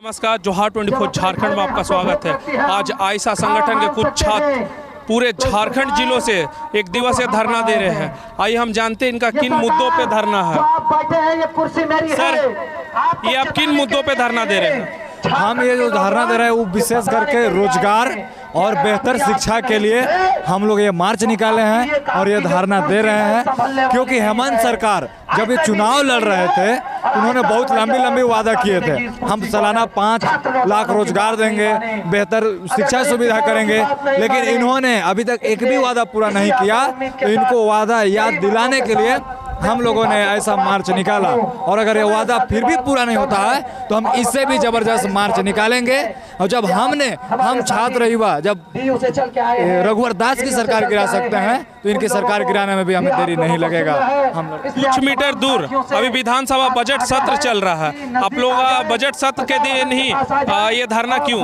नमस्कार, जोहार 24 झारखंड में आपका स्वागत है। आज आयशा संगठन के कुछ छात्र पूरे झारखंड जिलों से एक दिवसीय धरना दे रहे हैं। आइए हम जानते हैं इनका किन मुद्दों पे धरना है। सर, ये आप किन मुद्दों पे धरना दे रहे हैं? हम ये जो धरना दे रहे हैं वो विशेष करके रोजगार और बेहतर शिक्षा के लिए हम लोग ये मार्च निकाले हैं और ये धरना दे रहे हैं, क्योंकि हेमंत सरकार जब ये चुनाव लड़ रहे थे उन्होंने बहुत लंबी वादा किए थे। हम सालाना 5 लाख रोजगार देंगे, बेहतर शिक्षा सुविधा करेंगे, लेकिन इन्होंने अभी तक एक भी वादा पूरा नहीं किया। तो इनको वादा याद दिलाने के लिए हम लोगों ने ऐसा मार्च निकाला, और अगर ये वादा फिर भी पूरा नहीं होता है तो हम इससे भी जबरदस्त मार्च निकालेंगे। और जब हम छात्र युवा जब रघुवर दास की सरकार गिरा सकते हैं तो इनकी सरकार गिराने में भी हमें देरी नहीं लगेगा। हम लोग कुछ मीटर दूर अभी विधानसभा बजट सत्र चल रहा है। आप लोग बजट सत्र के दिन ही ये धरना क्यों?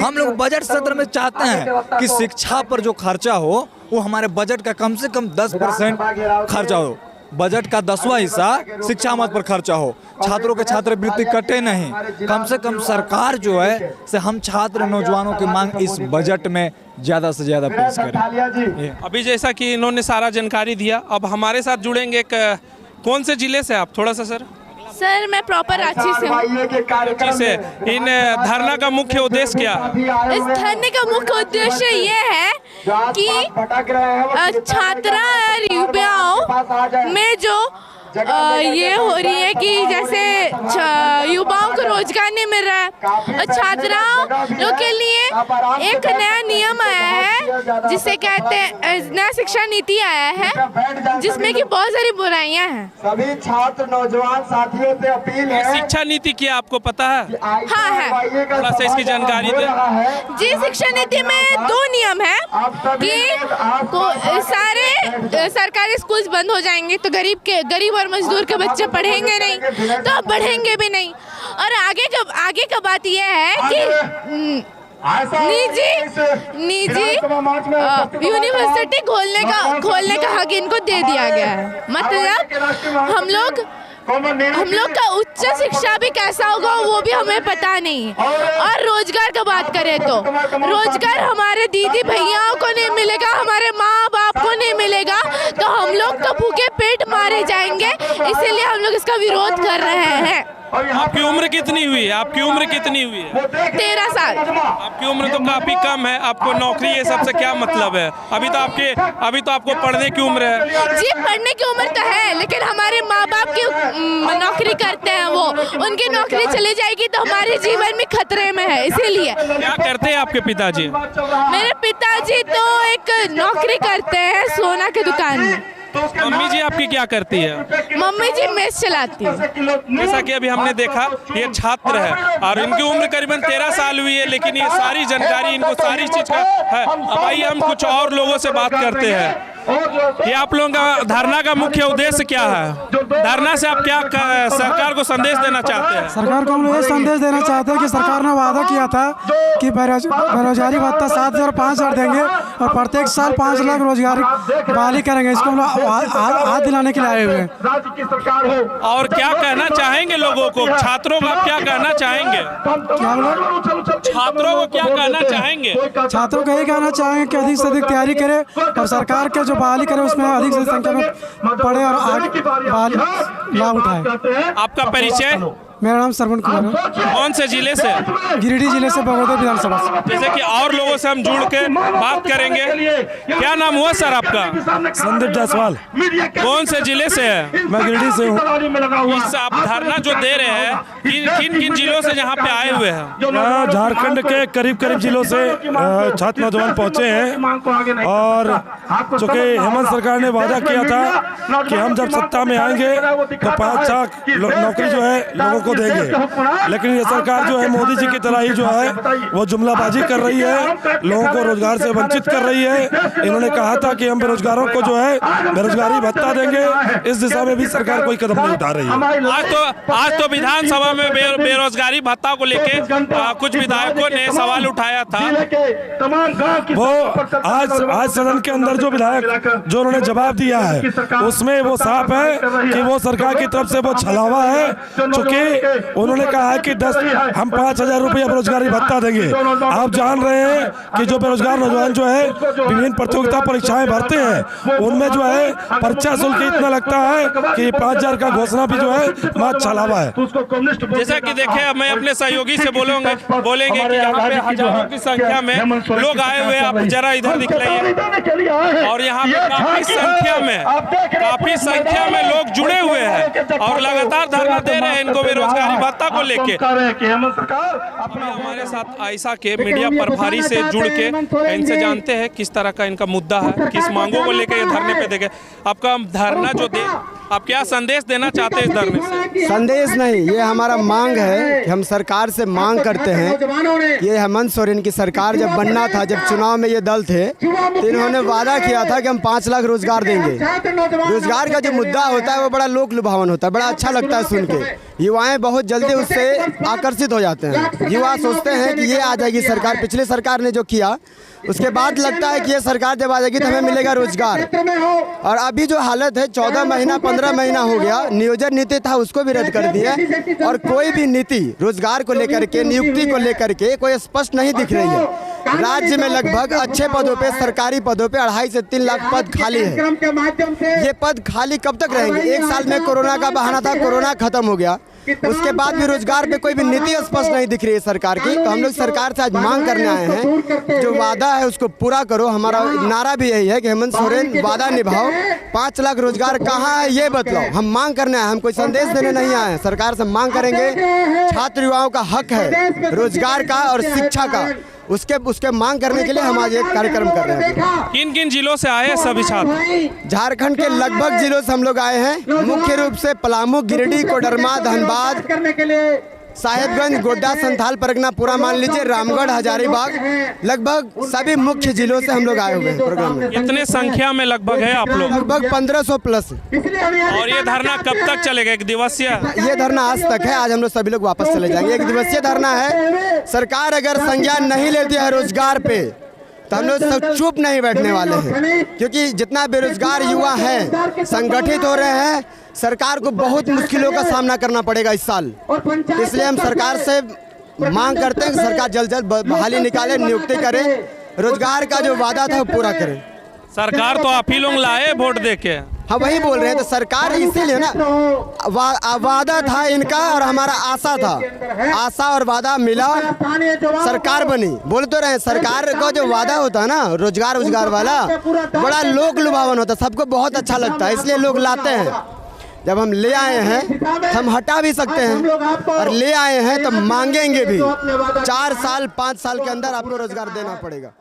हम लोग बजट सत्र में चाहते हैं कि शिक्षा पर जो खर्चा हो वो हमारे बजट का कम से कम 10% खर्चा हो। बजट का 10वां हिस्सा शिक्षा मद पर खर्चा हो, छात्रों के छात्रवृत्ति कटे नहीं। कम से कम सरकार जो है से हम छात्र नौजवानों की मांग इस बजट में ज्यादा से ज्यादा पेश करें। अभी जैसा कि इन्होंने सारा जानकारी दिया, अब हमारे साथ जुड़ेंगे कौन से जिले से आप? थोड़ा सा सर मैं प्रॉपर रांची से हूँ। रांची से। इन धरना का मुख्य उद्देश्य क्या? इस धरने का मुख्य उद्देश्य ये है कि छात्रा और युवाओं में जो ये हो रही है कि जैसे युवाओं को रोजगार नहीं मिल रहा है, और छात्राओं के लिए एक नया नियम आया है जिसे कहते हैं नया शिक्षा नीति आया है, जिसमें कि बहुत सारी बुराइयां हैं। सभी छात्र नौजवान साथियों से अपील है। शिक्षा नीति क्या आपको पता है? हाँ है। थोड़ा सा इसकी जानकारी दें। जी, शिक्षा नीति में 2 नियम है कि सारे सरकारी स्कूल बंद हो जाएंगे तो गरीब और मजदूर के बच्चे पढ़ेंगे नहीं, तो अब बढ़ेंगे भी नहीं। और आगे का बात यह है कि निजी यूनिवर्सिटी खोलने का हक इनको दे दिया गया है। मतलब हम लोग का उच्च शिक्षा भी कैसा होगा वो भी हमें पता नहीं। और रोजगार का बात करें तो रोजगार हमारे दीदी भैयाओं को नहीं मिलेगा, हमारे माँ बाप को नहीं मिलेगा, तो हम लोग तो भूखे पेट मारे जाएंगे। इसीलिए हम लोग इसका विरोध कर रहे हैं। आपकी उम्र कितनी हुई है? 13 साल। आपकी उम्र तो काफी कम है। आपको नौकरी ये सबसे क्या मतलब है? अभी तो आपको पढ़ने की उम्र है। जी, पढ़ने की उम्र तो है, लेकिन हमारे माँ बाप की नौकरी करते हैं, वो उनकी नौकरी चली जाएगी तो हमारे जीवन में खतरे में है। इसीलिए क्या करते हैं आपके पिताजी? मेरे पिताजी तो एक नौकरी करते हैं सोना की दुकान में। मम्मी जी आपकी क्या करती है? मम्मी जी मेस चलाती है। जैसा कि अभी हमने देखा ये छात्र है और इनकी उम्र करीबन 13 साल हुई है, लेकिन ये सारी जानकारी इनको सारी चीज का है। अब आइए हम कुछ और लोगों से बात करते हैं। ये आप लोगों का धरना का मुख्य उद्देश्य क्या है? धरना से आप क्या सरकार को संदेश देना चाहते हैं? सरकार को हम लोग ये संदेश देना चाहते हैं कि सरकार ने वादा किया था कि बेरोजगारी भत्ता 7,000 5,000 देंगे और प्रत्येक साल 5 लाख रोजगारी बहाली करेंगे। इसको हम लोग हाथ दिलाने के लिए आए हुए हैं। और क्या कहना चाहेंगे लोगों को? छात्रों को आप क्या कहना चाहेंगे? क्या बोले? छात्रों को क्या कहना चाहेंगे? छात्रों को यही कहना चाहेंगे कि अधिक से अधिक तैयारी करें और सरकार के जो बहाली करे उसमें अधिक से संख्या में पढ़े और आगे बहाली लाभ उठाए। आपका परिचय? मेरा नाम सरवण कुमार है। कौन से जिले से? गिरिडीह जिले से, बगोदर विधानसभा से। जैसे कि और लोगों से हम जुड़ के बात करेंगे। क्या नाम हुआ सर आपका? संदीप जायसवाल। कौन से जिले से है? मैं गिरिडीह से हूँ। इस आप धरना जो दे रहे हैं किन जिलों से यहाँ पे आए हुए हैं? झारखंड के करीब जिलों से छात्र नौजवान पहुँचे हैं। और चूँकि हेमंत सरकार ने वादा किया था कि हम जब सत्ता में आएंगे तो 5 लाख नौकरी जो है लोगों को देंगे, लेकिन ये सरकार जो है मोदी जी की तरह ही जो है वो जुमलाबाजी कर रही है, लोगों को रोजगार से वंचित कर रही है। इन्होंने कहा था कि हम बेरोजगारों को जो है बेरोजगारी भत्ता देंगे, इस दिशा में भी सरकार कोई कदम नहीं उठा रही है। आज तो विधानसभा में बेरोजगारी भत्ता को लेके कुछ विधायकों ने सवाल उठाया था। वो आज सदन के अंदर जो विधायक जो उन्होंने जवाब दिया है उसमें वो साफ है कि वो सरकार की तरफ से वो छलावा है, चूंकि उन्होंने कहा है कि 5,000 रुपया बेरोजगारी भत्ता देंगे। आप जान रहे हैं कि जो बेरोजगार नौजवान जो है विभिन्न प्रतियोगिता परीक्षाएं भरते हैं, उनमें जो है पर्चा शुल्क इतना लगता है कि 5,000 का घोषणा भी जो है मात्र छलावा है। जैसा कि देखे, मैं अपने सहयोगी से बोलेंगे कि यहाँ पे हजारों की संख्या में लोग आए हुए हैं। आप जरा इधर दिखलाइए, और यहाँ पे काफी संख्या में लोग जुड़े हुए हैं और लगातार धरना दे रहे हैं इनको बेरोजगारी भत्ता को लेके। हमारे साथ आयशा के मीडिया प्रभारी से जुड़ के इनसे जानते हैं किस तरह का इनका मुद्दा है, किस मांगों को लेकर ये धरने पे देखे। आपका धरना जो आप क्या संदेश देना चाहते हैं इस धरने से? संदेश नहीं, ये हमारा मांग है कि हम सरकार से मांग करते हैं। ये हेमंत सोरेन की सरकार जब बनना था, जब चुनाव में ये दल थे, तो इन्होंने वादा किया था कि हम 5 लाख रोजगार देंगे। रोजगार का जो मुद्दा होता है वो बड़ा लोक लुभावन होता है, बड़ा अच्छा लगता है सुन के। युवाएं बहुत जल्दी उससे आकर्षित हो जाते हैं। युवा सोचते हैं कि ये आ जाएगी सरकार, पिछली सरकार ने जो किया उसके बाद लगता है कि ये सरकार जब आ जाएगी तो हमें मिलेगा रोजगार। और अभी जो हालत है, 14 महीना 15 महीना हो गया, नियोजन नीति था उसको भी रद्द कर दिया, और कोई भी नीति रोजगार को लेकर के, नियुक्ति को लेकर के कोई स्पष्ट नहीं दिख रही है। राज्य में लगभग अच्छे पदों पे, सरकारी पदों पे 2.5 से 3 लाख पद खाली है। ये पद खाली कब तक रहेंगे? 1 साल में कोरोना का बहाना था, कोरोना खत्म हो गया, उसके बाद भी रोजगार पे कोई भी नीति स्पष्ट नहीं दिख रही है सरकार की। तो हम लोग सरकार से आज मांग करने आए हैं, जो वादा है उसको पूरा करो। हमारा नारा भी यही है कि हेमंत सोरेन वादा निभाओ, 5 लाख रोजगार कहाँ है ये बतलाओ। हम मांग करने आए, हम कोई संदेश देने नहीं आए हैं। सरकार से मांग करेंगे, छात्र युवाओं का हक है रोजगार का और शिक्षा का, उसके मांग करने के लिए हम आज एक कार्यक्रम कर रहे हैं। किन किन जिलों से आए सभी छात्र? झारखंड के लगभग जिलों से हम लोग आए हैं, मुख्य रूप से पलामू, गिरिडीह, कोडरमा, धनबाद, साहेबगंज, गोड्डा, संथाल परगना, पूरा मान लीजिए, रामगढ़, हजारीबाग, लगभग सभी मुख्य जिलों से हम लोग आए हुए हैं प्रोग्राम में। कितने संख्या में लगभग है आप लोग? लगभग 1500 प्लस। और ये धरना कब तक चलेगा? 1 दिवसीय? ये धरना आज तक है, आज हम लोग सभी लोग वापस चले जाएंगे। 1 दिवसीय धरना है। सरकार अगर संज्ञान नहीं लेती है रोजगार पे तो हम लोग सब चुप नहीं बैठने वाले हैं, क्योंकि जितना बेरोजगार युवा है संगठित हो रहे हैं, सरकार को बहुत मुश्किलों का सामना करना पड़ेगा इस साल। इसलिए हम सरकार से मांग करते हैं कि सरकार जल्द जल्द बहाली निकाले, नियुक्ति करे, रोजगार का जो वादा था वो पूरा करे। सरकार तो आप ही लोग लाए वोट देके। हाँ, वही बोल रहे हैं, तो सरकार इसीलिए ना, वादा था इनका और हमारा आशा था, आशा और वादा मिला, सरकार बनी। बोल तो रहे, सरकार का जो वादा होता है ना रोजगार वाला, बड़ा लोक लुभावन होता है, सबको बहुत अच्छा लगता है, इसलिए लोग लाते हैं। जब हम ले आए हैं हम हटा भी सकते हैं, और ले आए हैं तो मांगेंगे भी। 4 साल 5 साल के अंदर आपको रोजगार देना पड़ेगा।